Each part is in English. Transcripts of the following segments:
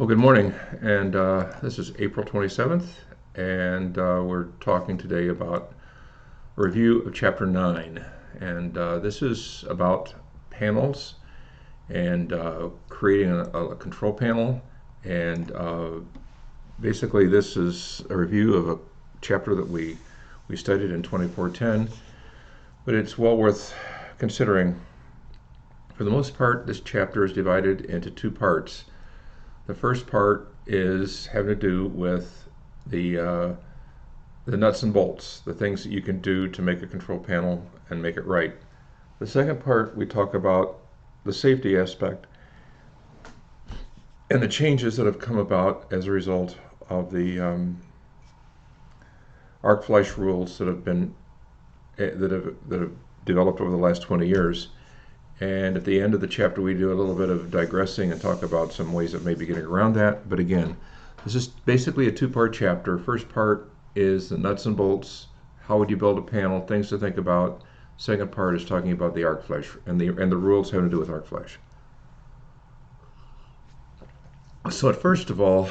Well, good morning, and this is April 27th, and we're talking today about a review of Chapter 9, and this is about panels and creating a control panel, and basically this is a review of a chapter that we studied in 2410, but it's well worth considering. For the most part, this chapter is divided into two parts. The first part is having to do with the nuts and bolts, the things that you can do to make a control panel and make it right. The second part, we talk about the safety aspect and the changes that have come about as a result of the arc flash rules that have developed over the last 20 years. And at the end of the chapter, we do a little bit of digressing and talk about some ways of maybe getting around that. But again, this is basically a two-part chapter. First part is the nuts and bolts, how would you build a panel, things to think about. Second part is talking about the arc flash and the rules having to do with arc flash. So first of all,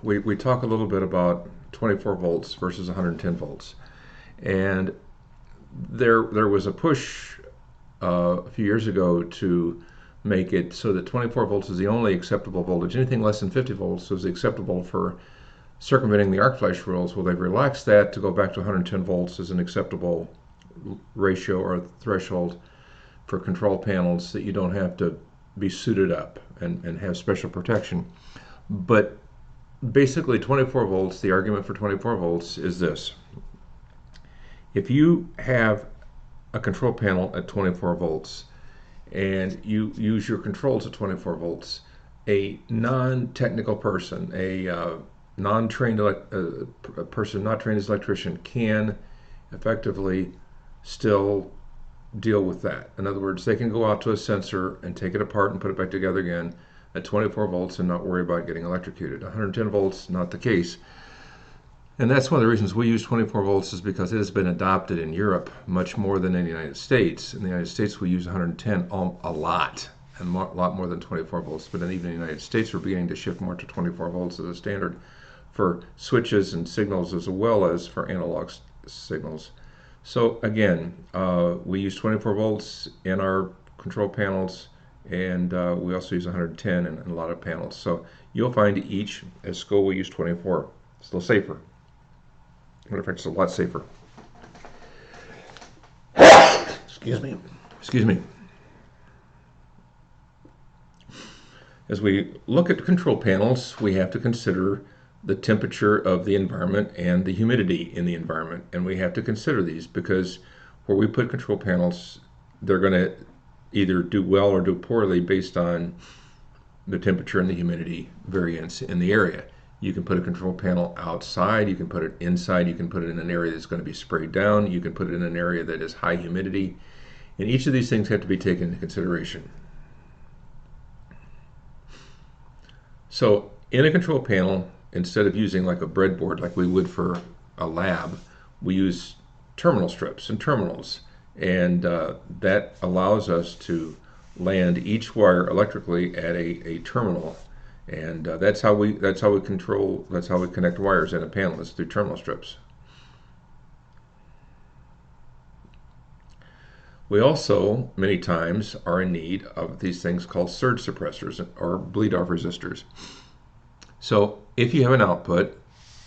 we talk a little bit about 24 volts versus 110 volts. And there was a push a few years ago to make it so that 24 volts is the only acceptable voltage. Anything less than 50 volts is acceptable for circumventing the arc flash rules. Well, they've relaxed that to go back to 110 volts as an acceptable ratio or threshold for control panels, that you don't have to be suited up and have special protection. But basically 24 volts, the argument for 24 volts is this. If you have a control panel at 24 volts and you use your controls at 24 volts, a non-technical person, a non-trained person not trained as an electrician can effectively still deal with that. In other words, they can go out to a sensor and take it apart and put it back together again at 24 volts and not worry about getting electrocuted. 110 volts, not the case. And that's one of the reasons we use 24 volts, is because it has been adopted in Europe much more than in the United States. In the United States, we use 110 a lot, and a lot more than 24 volts. But even in the United States, we're beginning to shift more to 24 volts as a standard for switches and signals, as well as for analog signals. So again, we use 24 volts in our control panels, and we also use 110 in a lot of panels. So you'll find each, at school we use 24. It's a little safer. Matter of fact, it's a lot safer. Excuse me. As we look at control panels, we have to consider the temperature of the environment and the humidity in the environment. And we have to consider these because where we put control panels, they're going to either do well or do poorly based on the temperature and the humidity variance in the area. You can put a control panel outside, you can put it inside, you can put it in an area that's going to be sprayed down, you can put it in an area that is high humidity, and each of these things have to be taken into consideration. So in a control panel, instead of using like a breadboard like we would for a lab, we use terminal strips and terminals, and that allows us to land each wire electrically at a terminal. And that's how we connect wires in a panel, is through terminal strips. We also many times are in need of these things called surge suppressors or bleed-off resistors. So if you have an output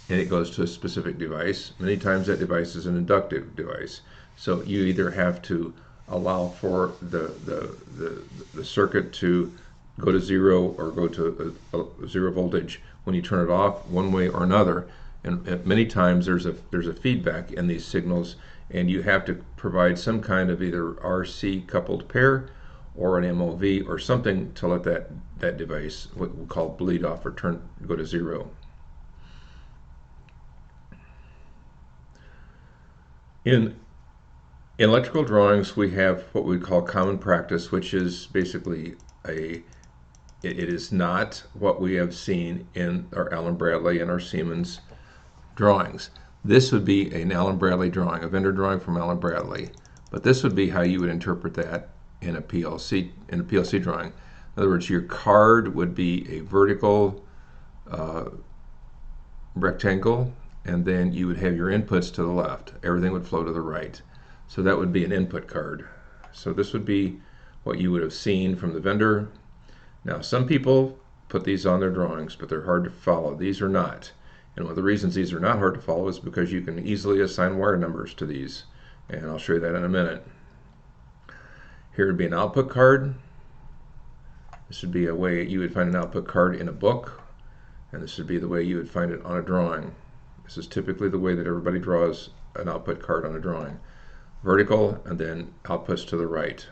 and it goes to a specific device, many times that device is an inductive device. So you either have to allow for the circuit to go to zero or go to a zero voltage when you turn it off, one way or another. And many times there's a feedback in these signals, and you have to provide some kind of either RC coupled pair or an MOV or something to let that device, what we call bleed off or go to zero. In electrical drawings, we have what we call common practice, which is basically it is not what we have seen in our Allen Bradley and our Siemens drawings. This would be an Allen Bradley drawing, a vendor drawing from Allen Bradley, but this would be how you would interpret that in a PLC drawing. In other words, your card would be a vertical uh, rectangle, and then you would have your inputs to the left. Everything would flow to the right. So that would be an input card. So this would be what you would have seen from the vendor. Now, some people put these on their drawings, but they're hard to follow. These are not. And one of the reasons these are not hard to follow is because you can easily assign wire numbers to these. And I'll show you that in a minute. Here would be an output card. This would be a way you would find an output card in a book, and this would be the way you would find it on a drawing. This is typically the way that everybody draws an output card on a drawing. Vertical, and then outputs to the right.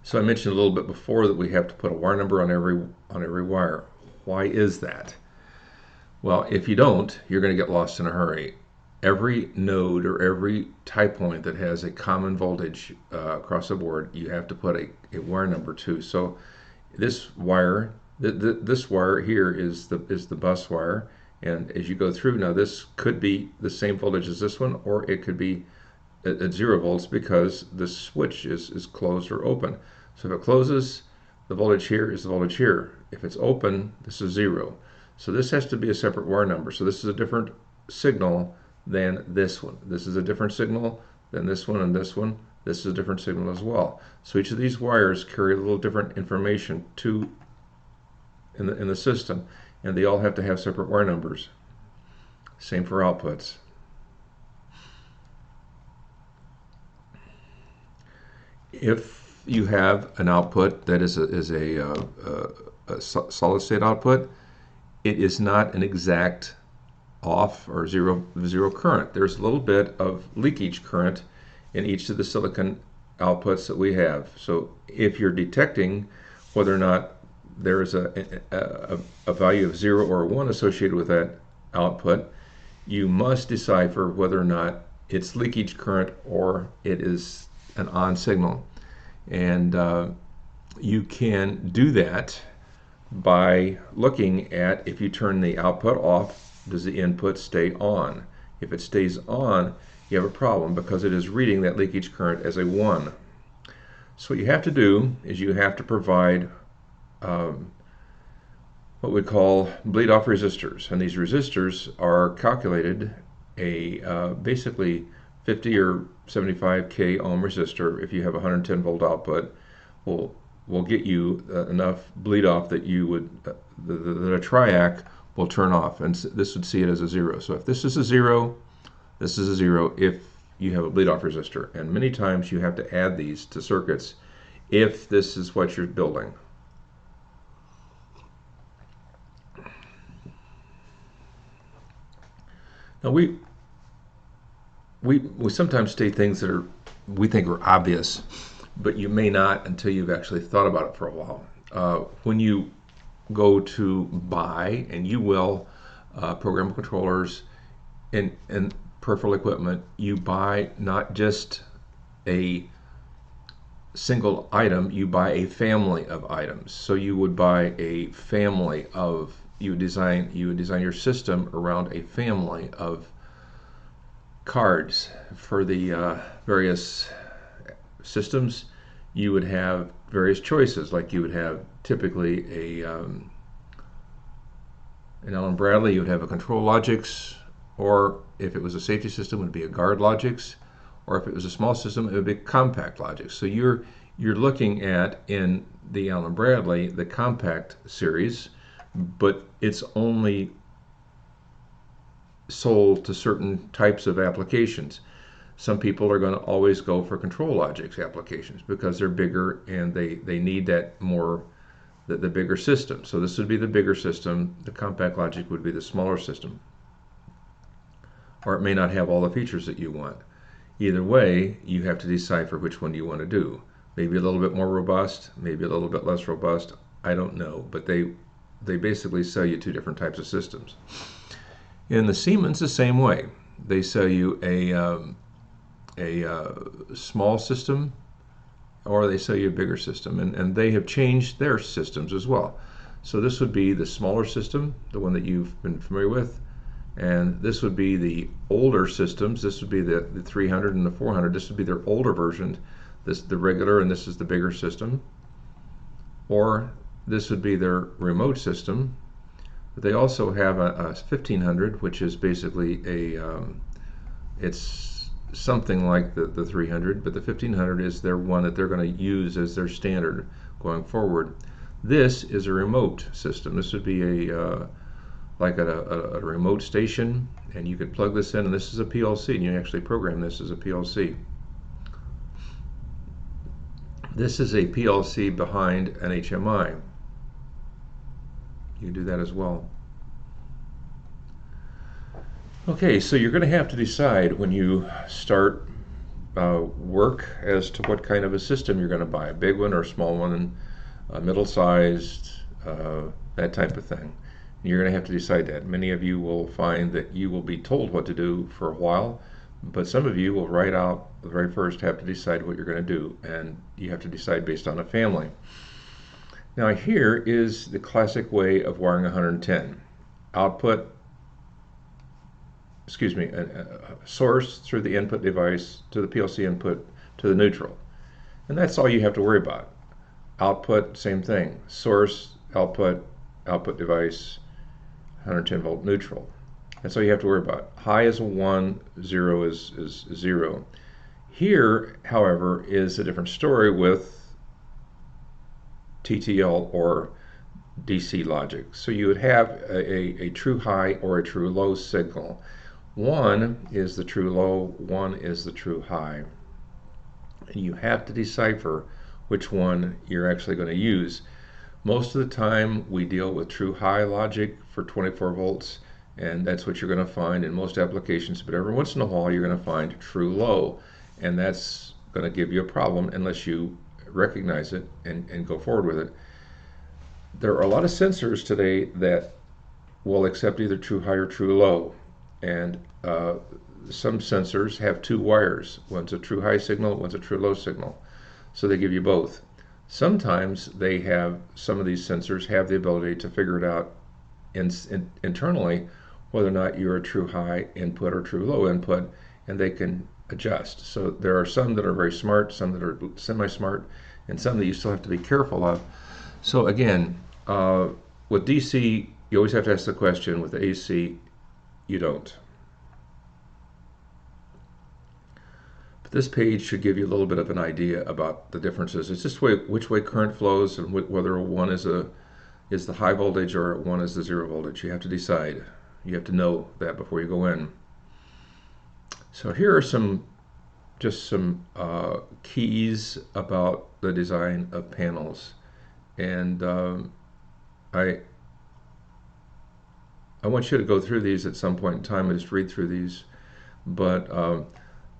So I mentioned a little bit before that we have to put a wire number on every wire. Why is that? Well, if you don't, you're going to get lost in a hurry. Every node or every tie point that has a common voltage across the board, you have to put a wire number to. So this wire, this wire here is the bus wire, and as you go through, now this could be the same voltage as this one, or it could be at 0 volts because the switch is closed or open. So if it closes, the voltage here is the voltage here. If it's open, this is 0. So this has to be a separate wire number. So this is a different signal than this one. This is a different signal than this one and this one. This is a different signal as well. So each of these wires carry a little different information in the system, and they all have to have separate wire numbers. Same for outputs. If you have an output that is a solid state output, it is not an exact off or zero current. There's a little bit of leakage current in each of the silicon outputs that we have. So if you're detecting whether or not there is a value of 0 or 1 associated with that output, you must decipher whether or not it's leakage current or it is an on signal. And you can do that by looking at, if you turn the output off, does the input stay on? If it stays on, you have a problem because it is reading that leakage current as a 1. So what you have to do is you have to provide what we call bleed-off resistors. And these resistors are calculated basically 50 or 75k ohm resistor, if you have a 110 volt output, will get you enough bleed off that you would that a triac will turn off, and this would see it as a 0. So if this is a 0, this is a 0 if you have a bleed off resistor. And many times you have to add these to circuits if this is what you're building. Now we sometimes state things that we think are obvious, but you may not until you've actually thought about it for a while. When you go to buy, and you will, programmable controllers and peripheral equipment, you buy not just a single item, you buy a family of items. So you would buy a family of, you would design your system around a family of cards. For the various systems, you would have various choices, like you would have typically an Allen Bradley, you would have a control logics, or if it was a safety system, it would be a guard logics, or if it was a small system, it would be compact logics. So you're looking at, in the Allen Bradley, the compact series, but it's only sold to certain types of applications. Some people are going to always go for control logics applications because they're bigger and they need that more, the bigger system. So this would be the bigger system. The compact logic would be the smaller system. Or it may not have all the features that you want. Either way, you have to decipher which one you want to do. Maybe a little bit more robust, maybe a little bit less robust. I don't know, but they basically sell you two different types of systems. In the Siemens, the same way. They sell you a small system, or they sell you a bigger system, and they have changed their systems as well. So this would be the smaller system, the one that you've been familiar with, and this would be the older systems. This would be the 300 and the 400. This would be their older version. This is the regular, and this is the bigger system. Or this would be their remote system. But they also have a 1500, which is basically it's something like the 300, but the 1500 is their one that they're going to use as their standard going forward. This is a remote system. This would be like a remote station, and you could plug this in, and this is a PLC, and you actually program this as a PLC. This is a PLC behind an HMI. You can do that as well. Okay, so you're going to have to decide when you start work as to what kind of a system you're going to buy, a big one or a small one, middle-sized, that type of thing. You're going to have to decide that. Many of you will find that you will be told what to do for a while, but some of you will right out the very first have to decide what you're going to do, and you have to decide based on a family. Now here is the classic way of wiring 110. Output, source through the input device to the PLC input to the neutral. And that's all you have to worry about. Output, same thing. Source, output, output device, 110 volt neutral. That's all you have to worry about. High is a 1, 0 is 0. Here, however, is a different story with TTL or DC logic. So you would have a true high or a true low signal. One is the true low, one is the true high. And you have to decipher which one you're actually going to use. Most of the time we deal with true high logic for 24 volts, and that's what you're going to find in most applications, but every once in a while you're going to find true low, and that's going to give you a problem unless you recognize it and go forward with it. There are a lot of sensors today that will accept either true high or true low, and some sensors have two wires. One's a true high signal, one's a true low signal, so they give you both. Sometimes they have, some of these sensors have the ability to figure it out internally whether or not you're a true high input or true low input, and they can adjust. So there are some that are very smart, some that are semi-smart, and some that you still have to be careful of. So again, with DC, you always have to ask the question. With the AC, you don't. But this page should give you a little bit of an idea about the differences. It's just which way current flows, and whether one is the high voltage or one is the zero voltage. You have to decide. You have to know that before you go in. So here are some keys about the design of panels, and I want you to go through these at some point in time and just read through these. But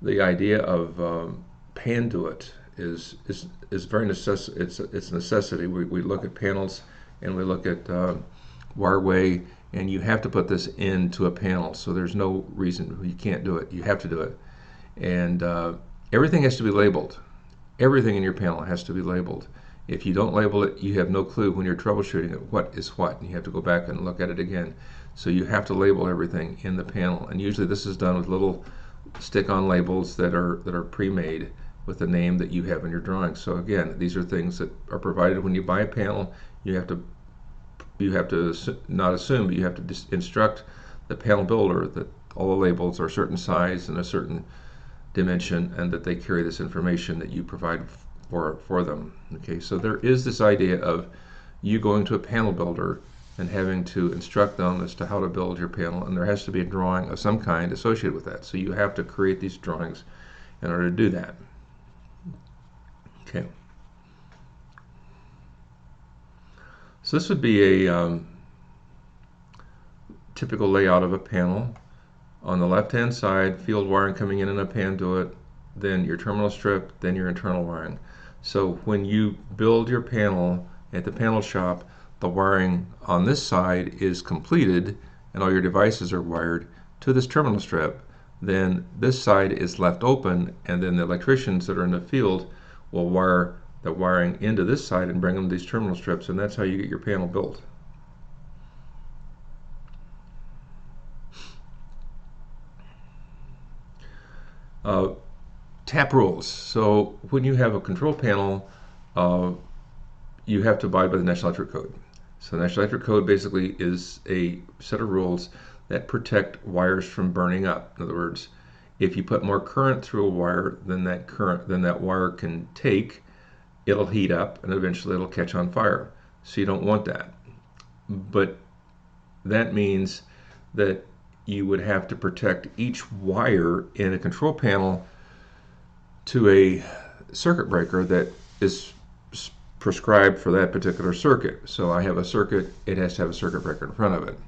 the idea of panduit is very it's a necessity. We look at panels and we look at wireway, and you have to put this into a panel. So there's no reason you can't do it. You have to do it. And everything has to be labeled. Everything in your panel has to be labeled. If you don't label it, you have no clue when you're troubleshooting it what is what, and you have to go back and look at it again. So you have to label everything in the panel, and usually this is done with little stick-on labels that are pre-made with the name that you have in your drawing. So again, these are things that are provided when you buy a panel. You have to not assume, but you have to instruct the panel builder that all the labels are a certain size and a certain dimension, and that they carry this information that you provide for them. Okay, so there is this idea of you going to a panel builder and having to instruct them as to how to build your panel, and there has to be a drawing of some kind associated with that. So you have to create these drawings in order to do that. Okay. So this would be a typical layout of a panel. On the left-hand side, field wiring coming in a panduit, then your terminal strip, then your internal wiring. So when you build your panel at the panel shop, the wiring on this side is completed and all your devices are wired to this terminal strip. Then this side is left open, and then the electricians that are in the field will wire the wiring into this side and bring them these terminal strips, and that's how you get your panel built. Tap rules. So when you have a control panel, you have to abide by the National Electric Code. So the National Electric Code basically is a set of rules that protect wires from burning up. In other words, if you put more current through a wire than that wire can take, it'll heat up and eventually it'll catch on fire. So you don't want that. But that means that you would have to protect each wire in a control panel to a circuit breaker that is prescribed for that particular circuit. So I have a circuit, it has to have a circuit breaker in front of it.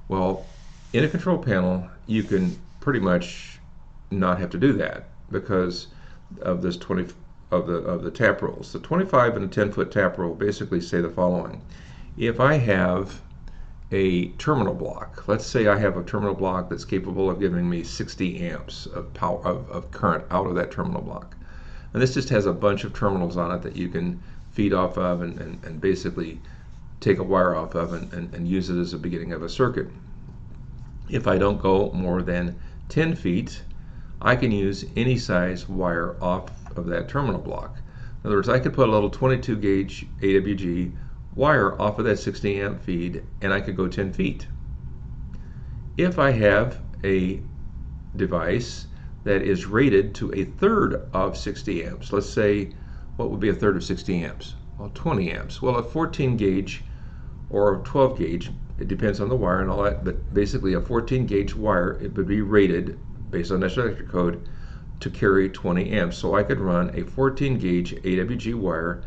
Well, in a control panel, you can pretty much not have to do that because of this 20 of the tap rules. The 25 and the 10-foot tap rule basically say the following. If I have a terminal block, let's say I have a terminal block that's capable of giving me 60 amps of power of current out of that terminal block. And this just has a bunch of terminals on it that you can feed off of and basically take a wire off of and use it as the beginning of a circuit. If I don't go more than 10 feet, I can use any size wire off of that terminal block. In other words, I could put a little 22 gauge AWG wire off of that 60 amp feed and I could go 10 feet. If I have a device that is rated to a third of 60 amps, let's say, what would be a third of 60 amps? Well, 20 amps. Well, a 14 gauge or a 12 gauge, it depends on the wire and all that, but basically a 14 gauge wire, it would be rated based on National Electric Code to carry 20 amps. So I could run a 14 gauge AWG wire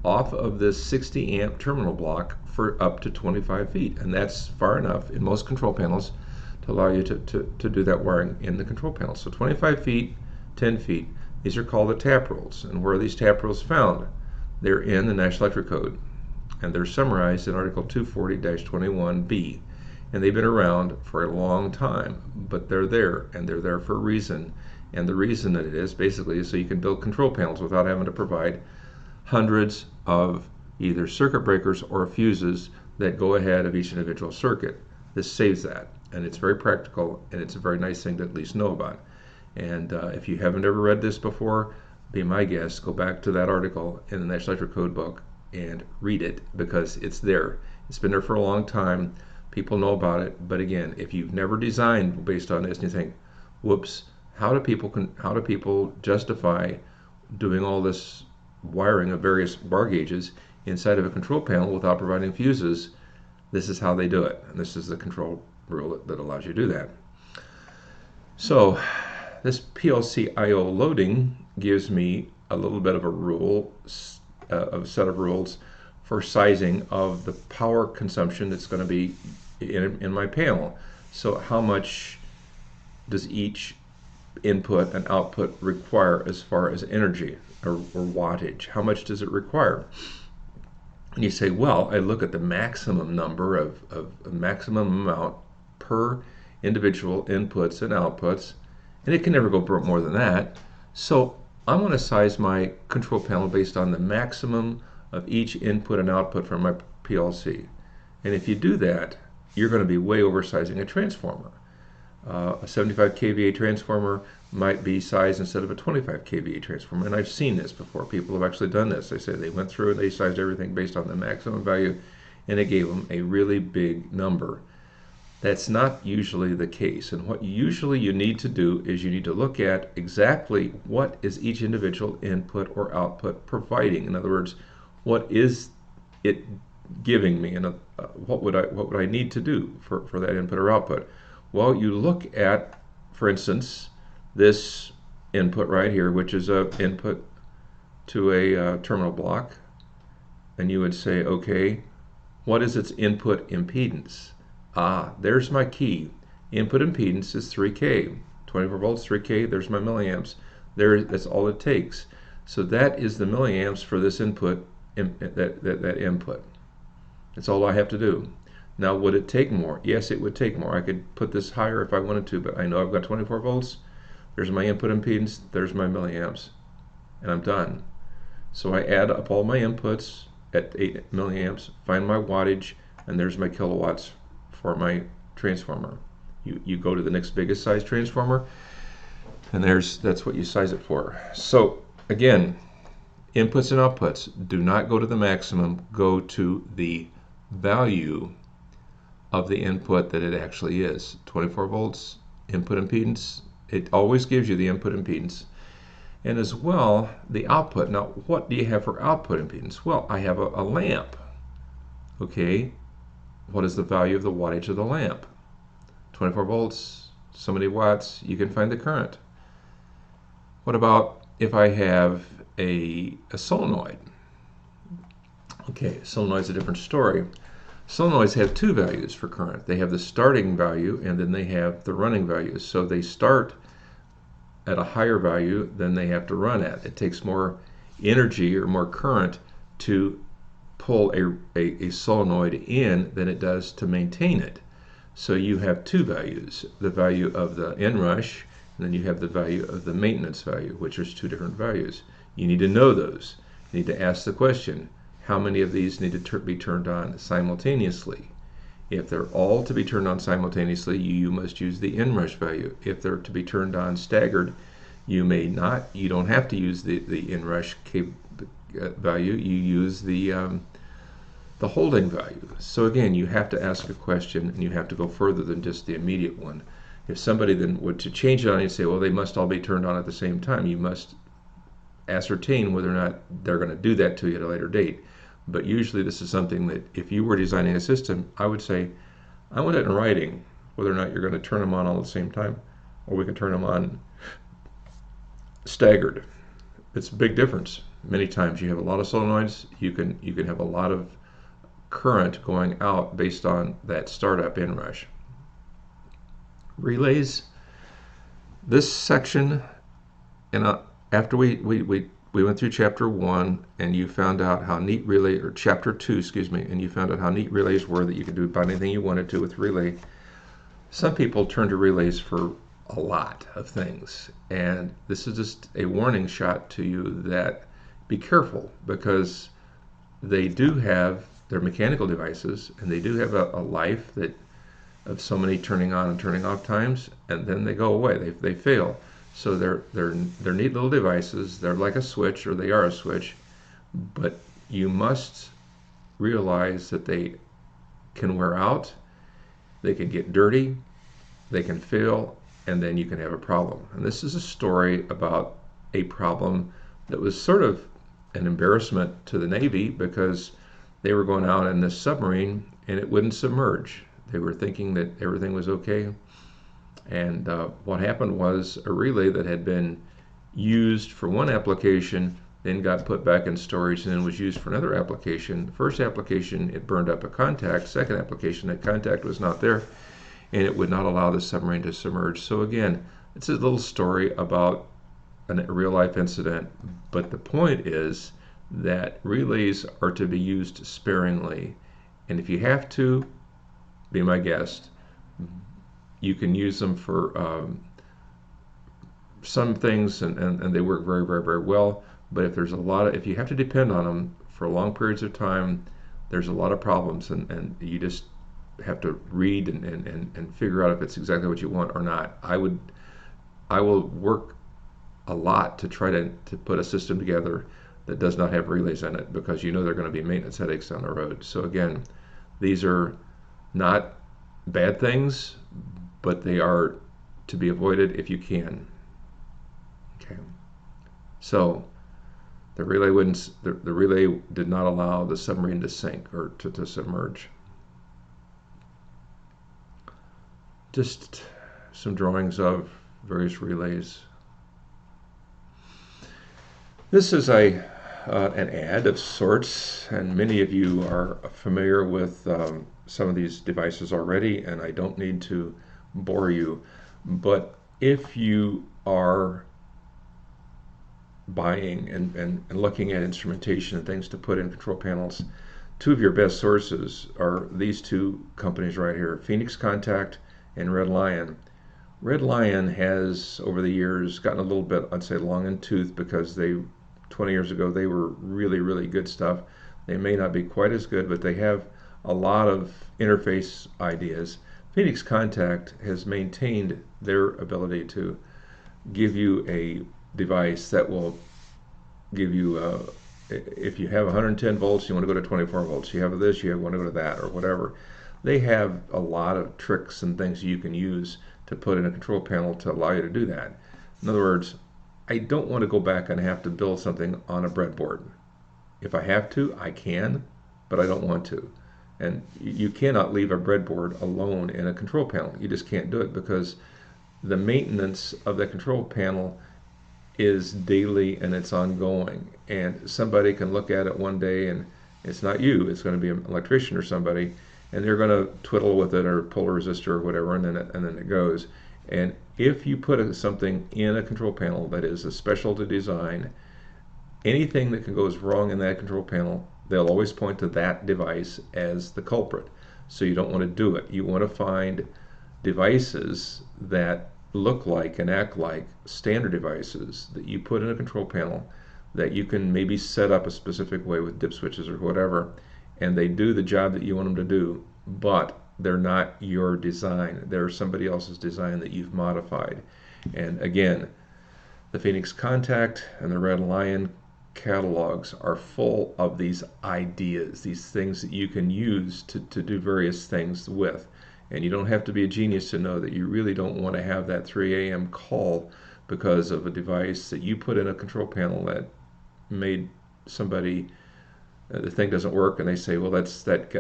off of this 60 amp terminal block for up to 25 feet. And that's far enough in most control panels to allow you to do that wiring in the control panel. So 25 feet, 10 feet, these are called the tap rules. And where are these tap rules found? They're in the National Electric Code. And they're summarized in Article 240-21B. And they've been around for a long time, but they're there, and they're there for a reason. And the reason that it is basically is so you can build control panels without having to provide hundreds of either circuit breakers or fuses that go ahead of each individual circuit. This saves that, and it's very practical, and it's a very nice thing to at least know about. And if you haven't ever read this before, be my guest, go back to that article in the National Electric Code book and read it, because it's there. It's been there for a long time. People know about it, but again, if you've never designed based on this and you think, whoops, how do people justify doing all this wiring of various bar gauges inside of a control panel without providing fuses? This is how they do it, and this is the control rule that allows you to do that. So this PLC I/O loading gives me a little bit of a rule, a set of rules for sizing of the power consumption that's going to be in my panel. So how much does each input and output require as far as energy or wattage? How much does it require? And you say, well, I look at the maximum number of maximum amount per individual inputs and outputs, and it can never go more than that. So I'm going to size my control panel based on the maximum of each input and output from my PLC. And if you do that, you're going to be way oversizing a transformer. A 75 kVA transformer might be sized instead of a 25 kVA transformer. And I've seen this before. People have actually done this. They say they went through and they sized everything based on the maximum value, and it gave them a really big number. That's not usually the case. And what usually you need to do is you need to look at exactly what is each individual input or output providing. In other words, what is it giving me, and what would I need to do for that input or output? Well, you look at, for instance, this input right here, which is an input to a terminal block, and you would say, okay, what is its input impedance? There's my key. Input impedance is 3K, 24 volts, 3K, there's my milliamps. That's all it takes. So that is the milliamps for this input, that input. That's all I have to do. Now, would it take more? Yes, it would take more. I could put this higher if I wanted to, but I know I've got 24 volts. There's my input impedance, there's my milliamps, and I'm done. So I add up all my inputs at 8 milliamps, find my wattage, and there's my kilowatts for my transformer. You go to the next biggest size transformer, and that's what you size it for. So again, inputs and outputs, do not go to the maximum, go to the value of the input that it actually is. 24 volts input impedance, it always gives you the input impedance. And as well, the output. Now, what do you have for output impedance? Well, I have a lamp. Okay, what is the value of the wattage of the lamp? 24 volts, so many watts, you can find the current. What about if I have a solenoid? Okay, solenoid's a different story. Solenoids have two values for current. They have the starting value and then they have the running value. So they start at a higher value than they have to run at. It takes more energy or more current to pull a solenoid in than it does to maintain it. So you have two values, the value of the inrush, and then you have the value of the maintenance value, which is two different values. You need to know those. You need to ask the question, how many of these need to be turned on simultaneously? If they're all to be turned on simultaneously, you must use the inrush value. If they're to be turned on staggered, you may not. You don't have to use the inrush value. You use the holding value. So again, you have to ask a question and you have to go further than just the immediate one. If somebody then would to change it on you and say, well, they must all be turned on at the same time, you must ascertain whether or not they're going to do that to you at a later date. But usually this is something that if you were designing a system, I would say, I want it in writing, whether or not you're going to turn them on all at the same time, or we can turn them on staggered. It's a big difference. Many times you have a lot of solenoids, you can have a lot of current going out based on that startup inrush. Relays, this section, and after we went through chapter 1 and you found out how neat relay, or chapter 2, excuse me, and you found out how neat relays were, that you could do about anything you wanted to with relay. Some people turn to relays for a lot of things, and this is just a warning shot to you that be careful, because they do have their mechanical devices and they do have a life that of so many turning on and turning off times, and then they go away, they fail. So they're neat little devices. They're like a switch, or they are a switch, but you must realize that they can wear out, they can get dirty, they can fail, and then you can have a problem. And this is a story about a problem that was sort of an embarrassment to the Navy, because they were going out in this submarine and it wouldn't submerge. They were thinking that everything was okay. And what happened was a relay that had been used for one application then got put back in storage and then was used for another application. The first application, it burned up a contact. Second application, that contact was not there, and it would not allow the submarine to submerge. So again, it's a little story about a real-life incident, but the point is that relays are to be used sparingly. And if you have to, be my guest. You can use them for some things, and they work very, very, very well. But if there's if you have to depend on them for long periods of time, there's a lot of problems, and you just have to read and figure out if it's exactly what you want or not. I will work a lot to try to put a system together that does not have relays in it, because you know there are going to be maintenance headaches down the road. So again, these are not bad things, but they are to be avoided if you can. Okay. So the relay did not allow the submarine to sink or to submerge. Just some drawings of various relays. This is an ad of sorts, and many of you are familiar with some of these devices already, and I don't need to bore you. But if you are buying and looking at instrumentation and things to put in control panels, two of your best sources are these two companies right here, Phoenix Contact and Red Lion. Red Lion has, over the years, gotten a little bit, I'd say, long in tooth, because 20 years ago, they were really, really good stuff. They may not be quite as good, but they have a lot of interface ideas. Phoenix Contact has maintained their ability to give you a device that will give you if you have 110 volts, you want to go to 24 volts. You have this, you want to go to that, or whatever. They have a lot of tricks and things you can use to put in a control panel to allow you to do that. In other words, I don't want to go back and have to build something on a breadboard. If I have to, I can, but I don't want to. And you cannot leave a breadboard alone in a control panel. You just can't do it, because the maintenance of the control panel is daily and it's ongoing. And somebody can look at it one day, and it's not you, it's going to be an electrician or somebody, and they're going to twiddle with it or pull a resistor or whatever, and then it goes. And if you put something in a control panel that is a specialty design, anything that can goes wrong in that control panel, they'll always point to that device as the culprit. So you don't want to do it. You want to find devices that look like and act like standard devices that you put in a control panel, that you can maybe set up a specific way with dip switches or whatever, and they do the job that you want them to do, but they're not your design. They're somebody else's design that you've modified. And again, the Phoenix Contact and the Red Lion catalogs are full of these ideas, these things that you can use to do various things with. And you don't have to be a genius to know that you really don't want to have that 3 a.m. call because of a device that you put in a control panel that made somebody, the thing doesn't work, and they say, well, that's that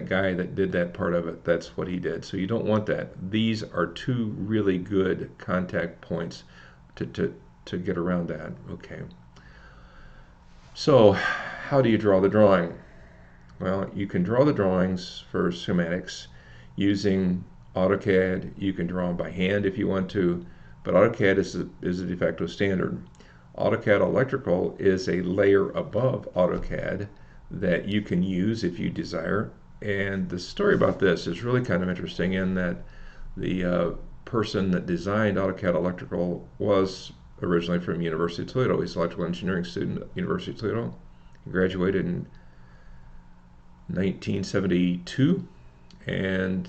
guy that did that part of it, that's what he did. So you don't want that. These are two really good contact points to get around that. Okay. So how do you draw the drawing? Well, you can draw the drawings for schematics using AutoCAD. You can draw them by hand if you want to, but AutoCAD is a de facto standard. AutoCAD Electrical is a layer above AutoCAD that you can use if you desire. And the story about this is really kind of interesting, in that the person that designed AutoCAD Electrical was originally from University of Toledo. He's an electrical engineering student at University of Toledo. He graduated in 1972, and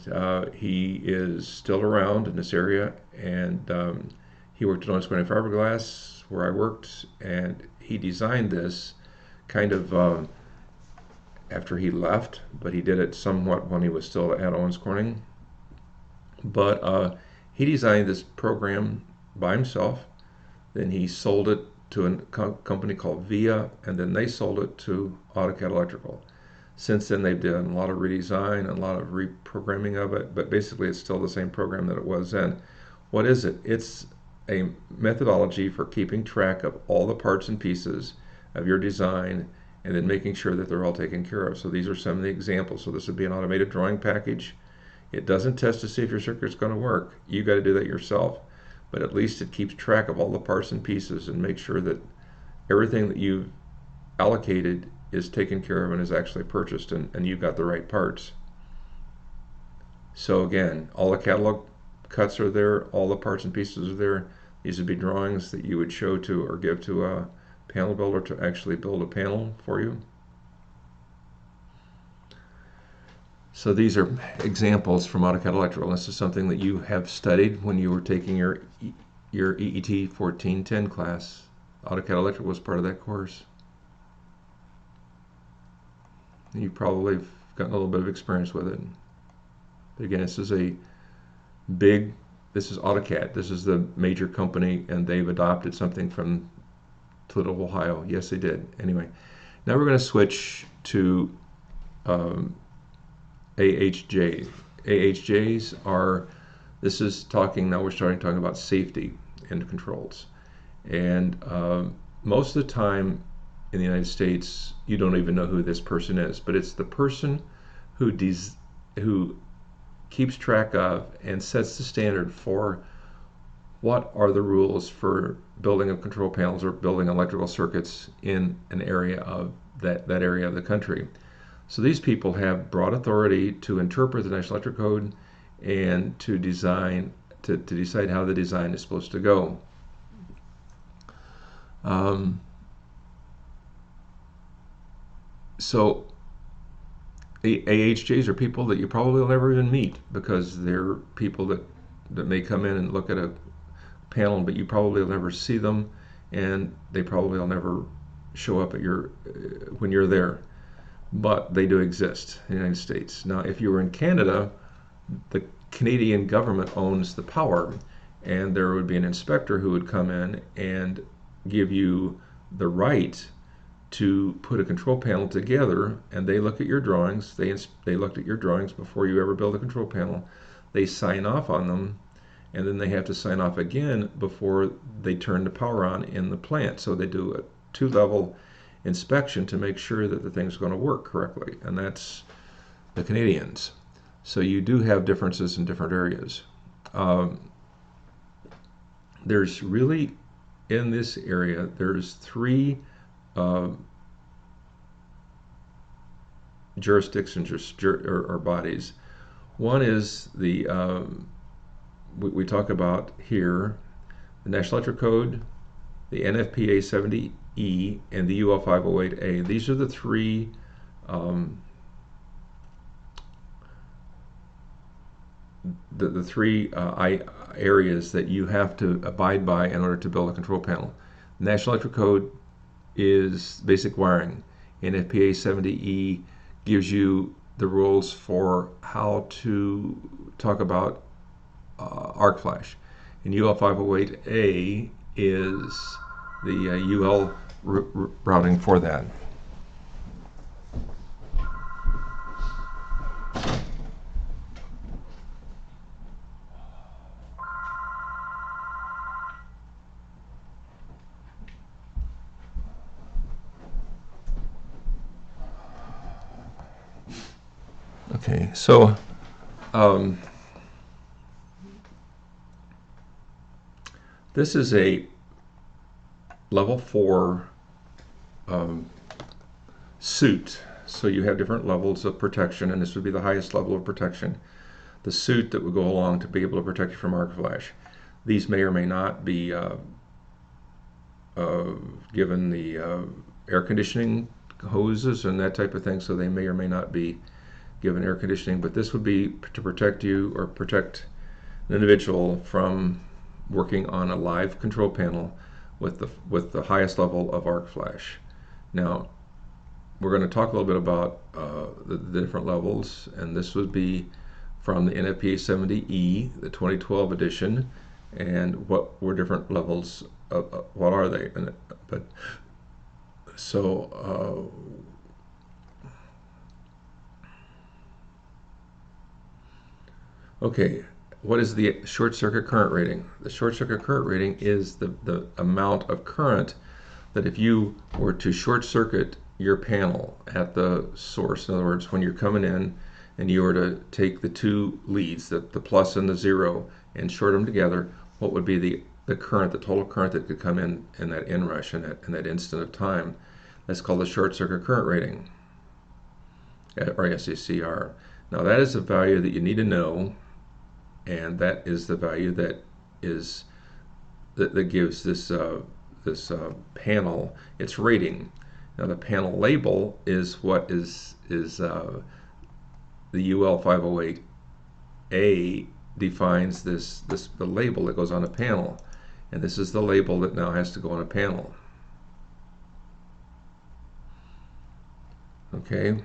he is still around in this area. And he worked at Owens Corning Fiberglass, where I worked, and he designed this kind of after he left, but he did it somewhat when he was still at Owens Corning. But he designed this program by himself. Then he sold it to a company called VIA, and then they sold it to AutoCAD Electrical. Since then, they've done a lot of redesign and a lot of reprogramming of it, but basically it's still the same program that it was then. What is it? It's a methodology for keeping track of all the parts and pieces of your design, and then making sure that they're all taken care of. So these are some of the examples. So this would be an automated drawing package. It doesn't test to see if your circuit's going to work. You got to do that yourself. But at least it keeps track of all the parts and pieces and makes sure that everything that you've allocated is taken care of and is actually purchased, and you've got the right parts. So again, all the catalog cuts are there, all the parts and pieces are there. These would be drawings that you would show to or give to a panel builder to actually build a panel for you. So these are examples from AutoCAD Electrical. This is something that you have studied when you were taking your EET 1410 class. AutoCAD Electrical was part of that course. You probably have gotten a little bit of experience with it. But again, this is AutoCAD. This is the major company, and they've adopted something from Toledo, Ohio. Yes, they did. Anyway, now we're going to switch to AHJs. AHJs are, now we're starting talking about safety and controls. And most of the time in the United States, you don't even know who this person is, but it's the person who keeps track of and sets the standard for what are the rules for building of control panels or building electrical circuits in an area of that area of the country. So these people have broad authority to interpret the National Electrical Code and to decide how the design is supposed to go. So the AHJs are people that you probably will never even meet, because they're people that may come in and look at a panel, but you probably will never see them, and they probably will never show up at your when you're there, but they do exist in the United States. Now, if you were in Canada, the Canadian government owns the power, and there would be an inspector who would come in and give you the right to put a control panel together, and they look at your drawings. They looked at your drawings before you ever build a control panel. They sign off on them, and then they have to sign off again before they turn the power on in the plant. So they do a two-level inspection to make sure that the thing's going to work correctly, and that's the Canadians. So you do have differences in different areas. There's really, in this area, there's three jurisdictions or bodies. One is the we talk about here, the National Electrical Code, the NFPA 70E, and the UL 508A. These are the three the three areas that you have to abide by in order to build a control panel. National Electrical Code is basic wiring. NFPA 70E gives you the rules for how to talk about arc flash. And UL 508A is the UL routing for that. Okay, so this is a level 4 suit. So you have different levels of protection, and this would be the highest level of protection. The suit that would go along to be able to protect you from arc flash. These may or may not be given the air conditioning hoses and that type of thing, so they may or may not be given air conditioning, but this would be to protect you or protect an individual from working on a live control panel with the highest level of arc flash. Now, we're going to talk a little bit about the different levels, and this would be from the NFPA 70E, the 2012 edition, and what were different levels of what are they? But so okay, what is the short circuit current rating? The short circuit current rating is the amount of current that if you were to short circuit your panel at the source, in other words, when you're coming in and you were to take the two leads, the plus and the zero, and short them together, what would be the current, the total current that could come in that inrush, in that instant of time? That's called the short circuit current rating, or SCCR. Now that is a value that you need to know, and that is the value that gives this panel its rating. Now the panel label is what is the UL 508A defines the label that goes on a panel, and this is the label that now has to go on a panel. Okay,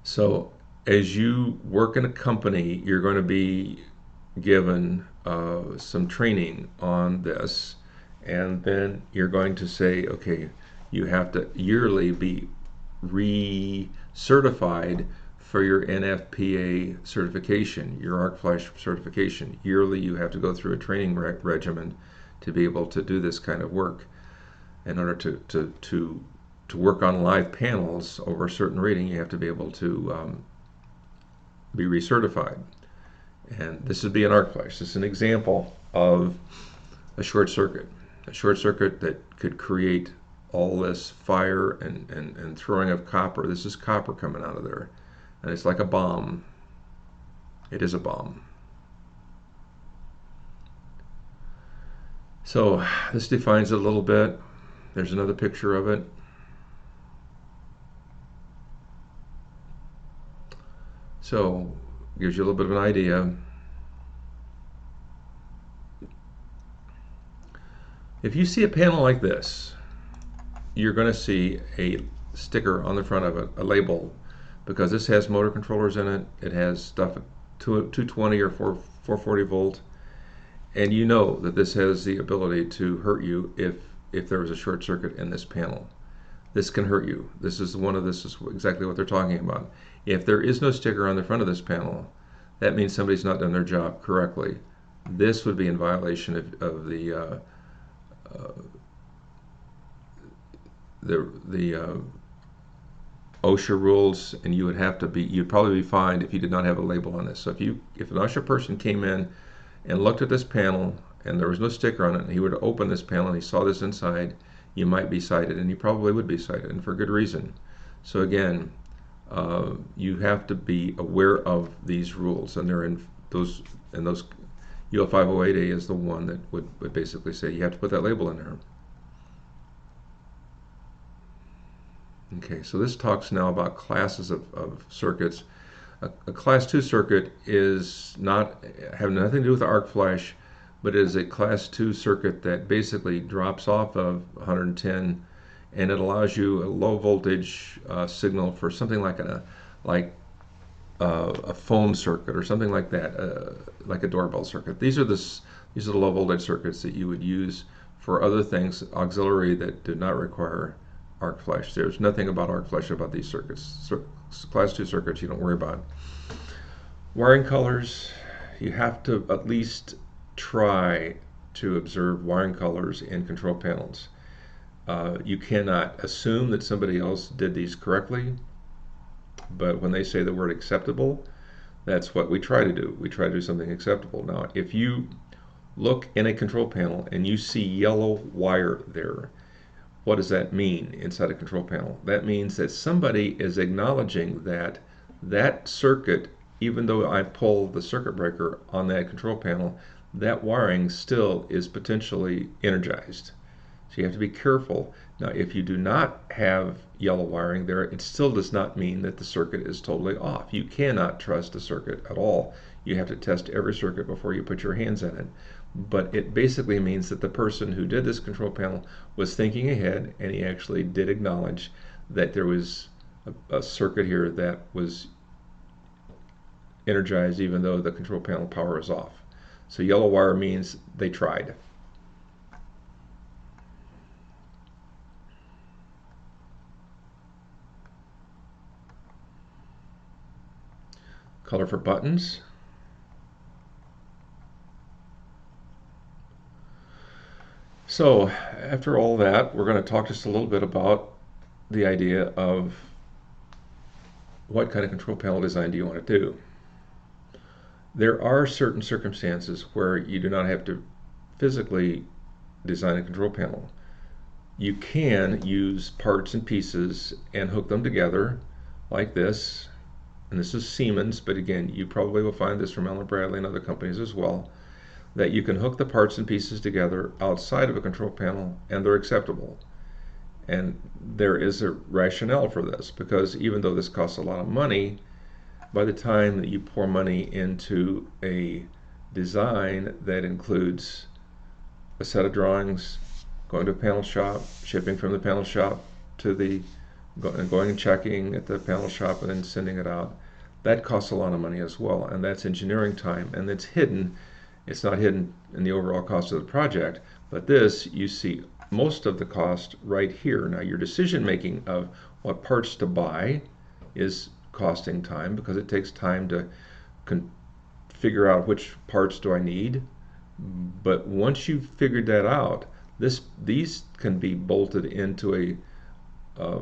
so as you work in a company, you're going to be given some training on this, and then you're going to say, okay, you have to yearly be recertified for your NFPA certification, your arc flash certification. Yearly you have to go through a training regimen to be able to do this kind of work. In order to work on live panels over a certain rating, you have to be able to be recertified. And this would be an arc flash. This is an example of a short circuit that could create all this fire and throwing of copper. This is copper coming out of there, and it's like a bomb. It is a bomb. So this defines it a little bit. There's another picture of it. So gives you a little bit of an idea. If you see a panel like this, you're going to see a sticker on the front of it, a label, because this has motor controllers in it. It has stuff at 220 or 440 volt, and you know that this has the ability to hurt you if there was a short circuit in this panel. This can hurt you. This is exactly what they're talking about. If there is no sticker on the front of this panel, that means somebody's not done their job correctly. This would be in violation of the OSHA rules, and you'd probably be fined if you did not have a label on this. So if an OSHA person came in and looked at this panel and there was no sticker on it, and he would open this panel and he saw this inside, you might be cited, and you probably would be cited, and for good reason. So again, you have to be aware of these rules, and they're in those UL 508A is the one that would basically say you have to put that label in there. Okay, so this talks now about classes of circuits. A class 2 circuit is have nothing to do with the arc flash, but it is a class 2 circuit that basically drops off of 110, and it allows you a low voltage signal for something like a phone circuit or something like that, like a doorbell circuit. These are the low voltage circuits that you would use for other things, auxiliary, that do not require arc flash. There's nothing about arc flash about these circuits. Class 2 circuits you don't worry about. Wiring colors, you have to at least try to observe wiring colors in control panels. You cannot assume that somebody else did these correctly, but when they say the word acceptable, that's what we try to do. We try to do something acceptable. Now, if you look in a control panel and you see yellow wire there, what does that mean inside a control panel? That means that somebody is acknowledging that that circuit, even though I pull the circuit breaker on that control panel, that wiring still is potentially energized. So you have to be careful. Now, if you do not have yellow wiring there, it still does not mean that the circuit is totally off. You cannot trust a circuit at all. You have to test every circuit before you put your hands in it. But it basically means that the person who did this control panel was thinking ahead, and he actually did acknowledge that there was a circuit here that was energized even though the control panel power is off. So yellow wire means they tried. Color for buttons. So after all that, we're going to talk just a little bit about the idea of what kind of control panel design do you want to do. There are certain circumstances where you do not have to physically design a control panel. You can use parts and pieces and hook them together like this. And this is Siemens, but again, you probably will find this from Allen Bradley and other companies as well, that you can hook the parts and pieces together outside of a control panel and they're acceptable. And there is a rationale for this, because even though this costs a lot of money, by the time that you pour money into a design that includes a set of drawings, going to a panel shop, shipping from the panel shop to going and checking at the panel shop and then sending it out, that costs a lot of money as well, and that's engineering time, and it's hidden. It's not hidden in the overall cost of the project, but this, you see most of the cost right here. Now, your decision making of what parts to buy is costing time, because it takes time to figure out which parts do I need. But once you've figured that out, these can be bolted into a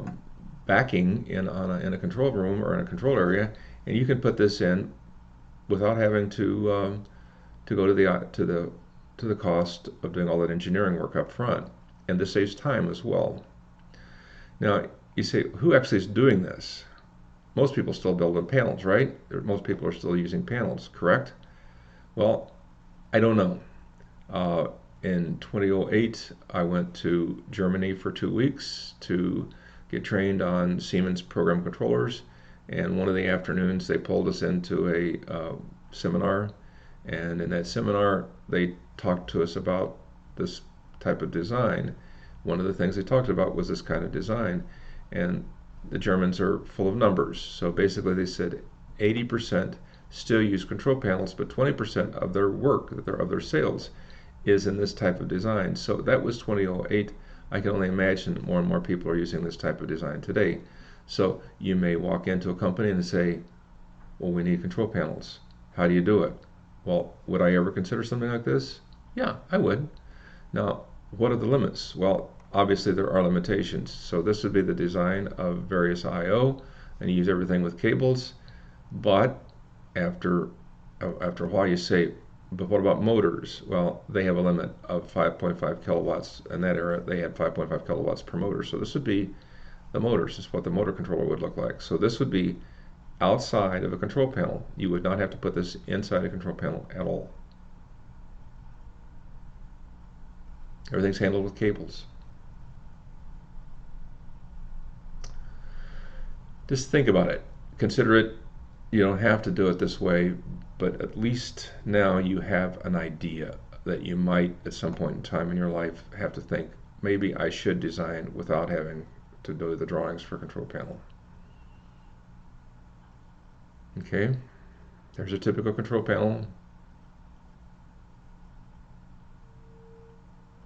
backing in a control room or in a control area, and you can put this in without having to go to the cost of doing all that engineering work up front, and this saves time as well. Now, you say, who actually is doing this? Most people still build on panels, right? Most people are still using panels, correct? Well, I don't know. In 2008, I went to Germany for 2 weeks to get trained on Siemens program controllers, and one of the afternoons they pulled us into a seminar, and in that seminar they talked to us about this type of design, one of the things they talked about was this kind of design. And the Germans are full of numbers. So basically they said 80% still use control panels, but 20% of their work, of their sales, is in this type of design. So that was 2008. I can only imagine that more and more people are using this type of design today. So you may walk into a company and say, well, we need control panels. How do you do it? Well, would I ever consider something like this? Yeah, I would. Now, what are the limits? Well, obviously there are limitations. So this would be the design of various I/O, and you use everything with cables. But after a while, you say, but what about motors? Well, they have a limit of 5.5 kilowatts. In that era, they had 5.5 kilowatts per motor. So this would be the motors. This is what the motor controller would look like. So this would be outside of a control panel. You would not have to put this inside a control panel at all. Everything's handled with cables. Just think about it. Consider it. You don't have to do it this way, but at least now you have an idea that you might at some point in time in your life have to think, maybe I should design without having to do the drawings for a control panel. Okay, there's a typical control panel.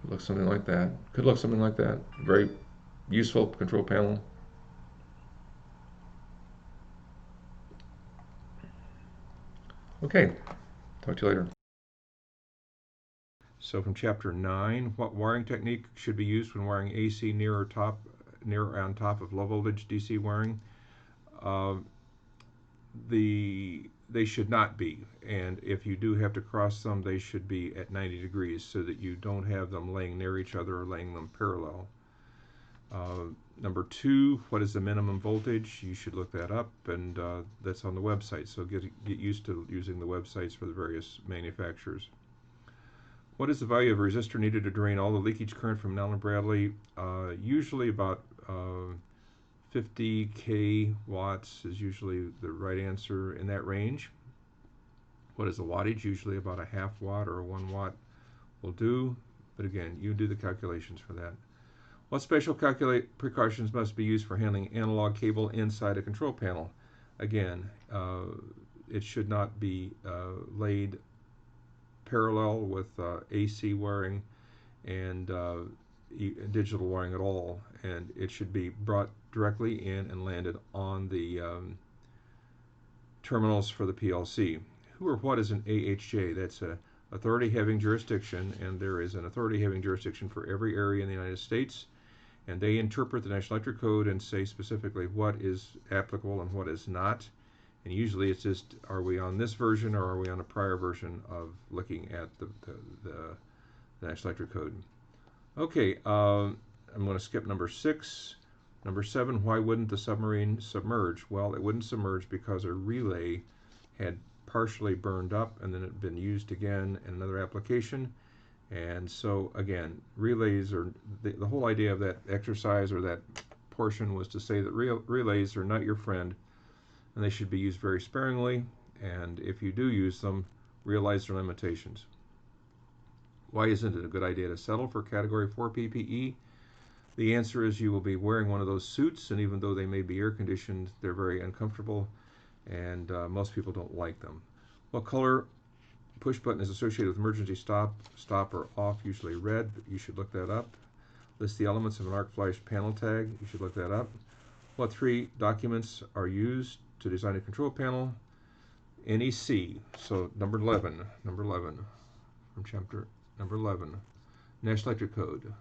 It looks something like that. Could look something like that. Very useful control panel. Okay, talk to you later. So from chapter 9, what wiring technique should be used when wiring AC near or on top of low voltage DC wiring? They should not be, and if you do have to cross them, they should be at 90 degrees so that you don't have them laying near each other or laying them parallel. Number 2, what is the minimum voltage? You should look that up, and that's on the website, so get used to using the websites for the various manufacturers. What is the value of a resistor needed to drain all the leakage current from an Allen Bradley? Usually about 50 k-watts is usually the right answer in that range. What is the wattage? Usually about a half watt or a 1 watt will do, but again, you do the calculations for that. What special precautions must be used for handling analog cable inside a control panel? Again, it should not be laid parallel with AC wiring and digital wiring at all, and it should be brought directly in and landed on the terminals for the PLC. Who or what is an AHJ? That's a authority having jurisdiction, and there is an authority having jurisdiction for every area in the United States, and they interpret the National Electric Code and say specifically what is applicable and what is not. And usually it's just, are we on this version or are we on a prior version of looking at the National Electric Code? Okay, I'm going to skip number 6. Number 7, why wouldn't the submarine submerge? Well, it wouldn't submerge because a relay had partially burned up and then it had been used again in another application. And so again, relays are, the whole idea of that exercise or that portion was to say that relays are not your friend, and they should be used very sparingly, and if you do use them, realize their limitations. Why isn't it a good idea to settle for Category 4 PPE? The answer is you will be wearing one of those suits, and even though they may be air conditioned, they're very uncomfortable, and most people don't like them. What color push button is associated with emergency stop or off? Usually red. You should look that up. List the elements of an arc flash panel tag. You should look that up. What 3 documents are used to design a control panel? NEC. So number 11 from chapter number 11. National Electric Code.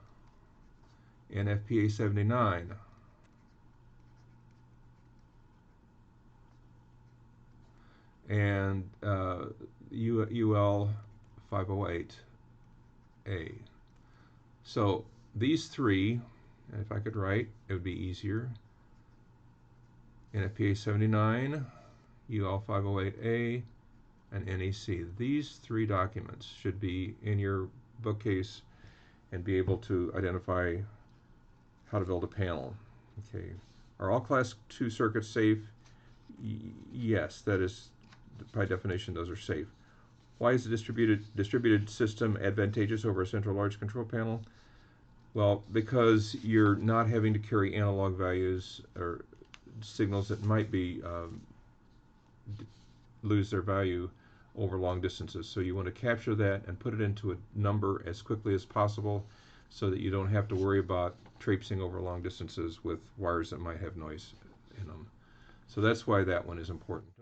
NFPA 79. And UL 508A. So these 3, and if I could write, it would be easier. NFPA 79, UL 508A, and NEC. These 3 documents should be in your bookcase and be able to identify how to build a panel. Okay. Are all class 2 circuits safe? Yes, that is, by definition, those are safe. Why is the distributed system advantageous over a central large control panel? Well, because you're not having to carry analog values or signals that might be lose their value over long distances. So you want to capture that and put it into a number as quickly as possible so that you don't have to worry about traipsing over long distances with wires that might have noise in them. So that's why that one is important.